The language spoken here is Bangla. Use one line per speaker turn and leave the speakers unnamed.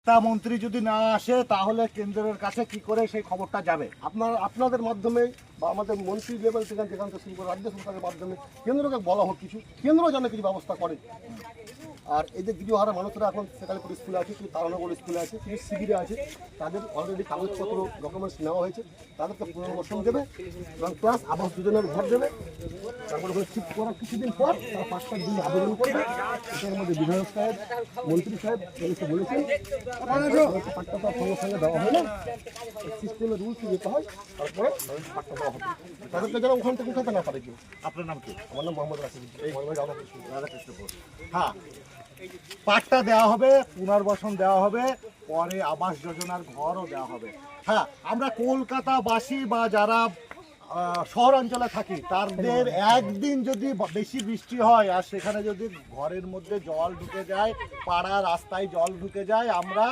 পাট্টা মন্ত্রী যদি না আসে তাহলে কেন্দ্রের কাছে কি করে সেই খবরটা যাবে?
আপনাদের মাধ্যমে বা আমাদের মন্ত্রী লেভেল থেকে যেখান থেকে শুরু করে রাজ্য সরকারের মাধ্যমে কেন্দ্রকে বলা হোক কিছু, কেন্দ্র যেন কিছু ব্যবস্থা করে। আর এই যে গৃহহারা মানুষরা এখন সেকালিপুর স্কুলে আছে, কিছু তারানগর স্কুলে আছে, কিছু শিবিরে আছে, তাদের অলরেডি কাগজপত্র ডকুমেন্টস নেওয়া হয়েছে, তাদেরকে পুনর্বাসন দেবে এবং প্লাস আবাস যোজনার ঘর দেবে। তারপরে ওখানে শিফট করার কিছুদিন পর তারা পাঁচটার দিন আবেদন করবে। এটার মধ্যে বিধায়ক সাহেব, মন্ত্রী সাহেব এসে বলেছেন পাট্টা তো সঙ্গে সঙ্গে দেওয়া হয় না, সিস্টেমের রুলস যেতে হয়, তারপরে পাট্টা দেওয়া হবে। তাদেরকে যেন ওখান থেকে উঠাতে না পারে কেউ।
আপনার নাম কি?
আমার নাম মোহাম্মদ রাশিদ।
হ্যাঁ, পাট্টা দেওয়া হবে, পুনর্বাসন দেওয়া হবে, পরে আবাস যোজনার ঘরও দেওয়া হবে। হ্যাঁ, আমরা কলকাতাবাসী বা যারা শহরাঞ্চলে থাকি তাদের একদিন যদি বেশি বৃষ্টি হয় আর সেখানে যদি ঘরের মধ্যে জল ঢুকে যায়, পাড়া রাস্তায় জল ঢুকে যায়, আমরা